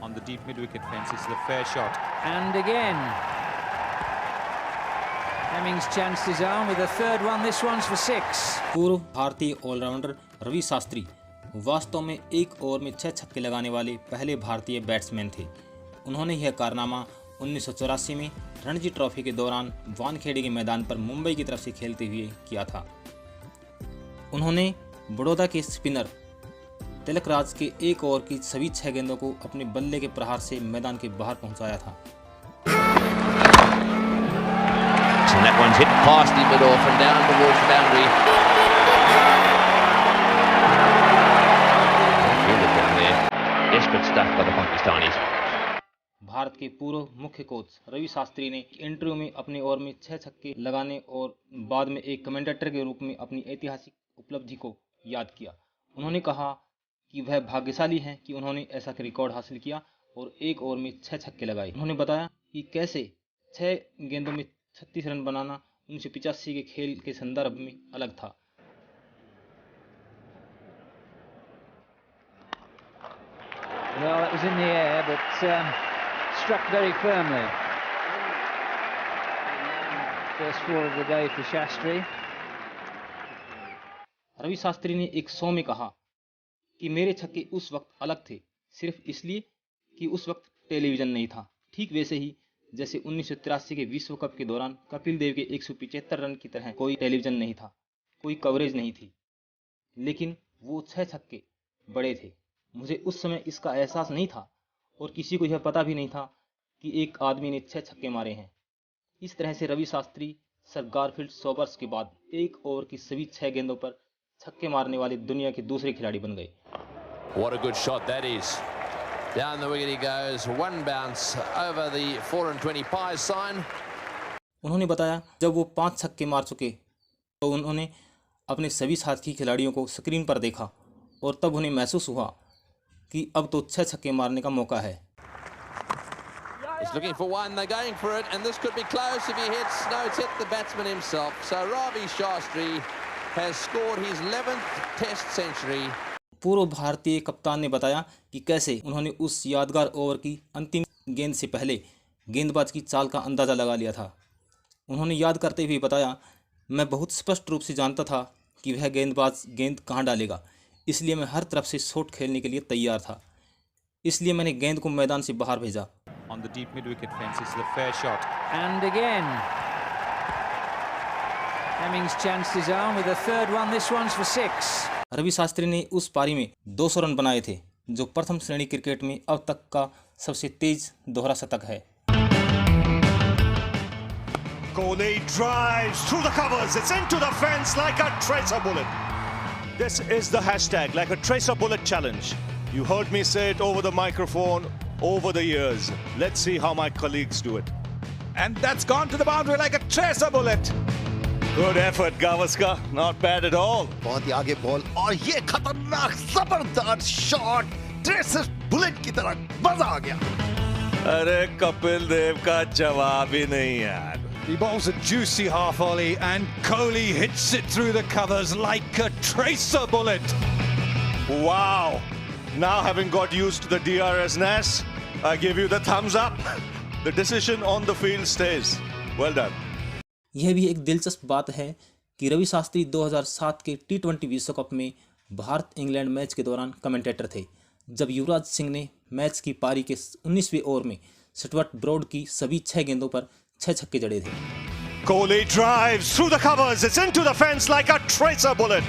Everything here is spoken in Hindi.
On the deep mid-wicket fence, it's the fair shot. And again, Hemmings chanced his arm with a third one. This one's for 6. पूर्व भारतीय ऑलराउंडर रवि शास्त्री वास्तव में एक ओवर में 6 छक्के लगाने वाले पहले भारतीय बैट्समैन थे। उन्होंने यह कारनामा 1984 में रणजी ट्रॉफी के दौरान वानखेड़े के मैदान पर मुंबई की तरफ से खेलते हुए किया था। उन्होंने बड़ौदा के स्पिनर तिलकराज के एक ओवर की सभी 6 गेंदों को अपने बल्ले के प्रहार से मैदान के बाहर पहुंचाया था। And that one's hit past him mid off and down towards the boundary. Fielded down there. Desperate stuff by the Pakistanis. Bharat के पूर्व मुख्य कोच रवि शास्त्री ने इंटरव्यू में अपने ओवर में 6 छक्के लगाने और बाद में एक कमेंटेटर के रूप में अपनी ऐतिहासिक उपलब्धि को याद किया। उन्होंने कहा कि वह भाग्यशाली हैं कि उन्होंने ऐसा रिकॉर्ड हासिल किया और एक ओवर में 6 छक्के लगाए। उन्होंने बताया कि कैसे 6 गेंदों में 36 रन बनाना 1985 के खेल के संदर्भ में अलग था। Well, it was in the air, but struck very firmly. First 4 of the day for Shastri. Ravi Shastri ने एक शो में कहा कि मेरे छक्के उस वक्त अलग थे, सिर्फ इसलिए कि उस वक्त टेलीविज़न नहीं था। ठीक वैसे ही जैसे 1983 के विश्व कप के दौरान कपिल देव के 175 रन की तरह कोई टेलीविज़न नहीं था, कोई कवरेज नहीं थी, लेकिन वो 6 छक्के बड़े थे। मुझे उस समय इसका एहसास नहीं था और किसी को यह पता भी नहीं था कि एक आदमी ने 6 छक्के मारे हैं। इस तरह से Ravi Shastri sir Garfield Sobers के बाद एक ओवर की सभी 6 गेंदों पर छक्के मारने वाले दुनिया के दूसरे खिलाड़ी बन गए। What a good shot that is. Down the wicket he goes, one bounce over the 4 and 20 pies sign. उन्होंने बताया जब वो 5 छक्के मार चुके तो उन्होंने अपने सभी साथी खिलाड़ियों को स्क्रीन पर देखा और तब उन्हें महसूस हुआ कि अब तो 6 छक्के मारने का मौका है। He's looking for one, they're going for it, and this could be close if he hits. No, it's hit the batsman himself. So Ravi Shastri has scored his 11th Test century. पूर्व भारतीय कप्तान ने बताया कि कैसे उन्होंने उस यादगार ओवर की अंतिम गेंद से पहले गेंदबाज की चाल का अंदाज़ा लगा लिया था। उन्होंने याद करते हुए बताया, मैं बहुत स्पष्ट रूप से जानता था कि वह गेंदबाज गेंद कहाँ डालेगा, इसलिए मैं हर तरफ से शॉट खेलने के लिए तैयार था, इसलिए मैंने गेंद को मैदान से बाहर भेजा। On the deep mid-wicket fence, it's the fair shot. And again, Hemmings chanced his arm with a third one. This one's for 6. Ravi Shastri ने उस पारी में 200 रन बनाए थे, जो प्रथम श्रेणी क्रिकेट में अब तक का सबसे तेज दोहरा शतक है। Kohli drives through the covers. It's into the fence like a tracer bullet. This is the hashtag, like a tracer bullet challenge. You heard me say it over the microphone over the years. Let's see how my colleagues do it. And that's gone to the boundary like a tracer bullet. Good effort, Gavaskar. Not bad at all. बहुत ही आगे बॉल और ये खतरनाक जबरदस्त शॉट ट्रेसर बुलेट की तरह मजा आ गया। अरे कपिल देव का जवाब ही नहीं यार। He bowls a juicy half volley and Kohli hits it through the covers like a tracer bullet. Wow. Now having got used to the DRS-ness, I give you the thumbs up. The decision on the field stays. Well done. यह भी एक दिलचस्प बात है कि रवि शास्त्री 2007 के T20 विश्व कप में भारत इंग्लैंड मैच के दौरान कमेंटेटर थे, जब युवराज सिंह ने मैच की पारी के 19वें ओवर में स्टुअर्ट ब्रॉड की सभी 6 गेंदों पर 6 छक्के जड़े थे। Kohli drives through the covers. It's into the fence like a tracer bullet.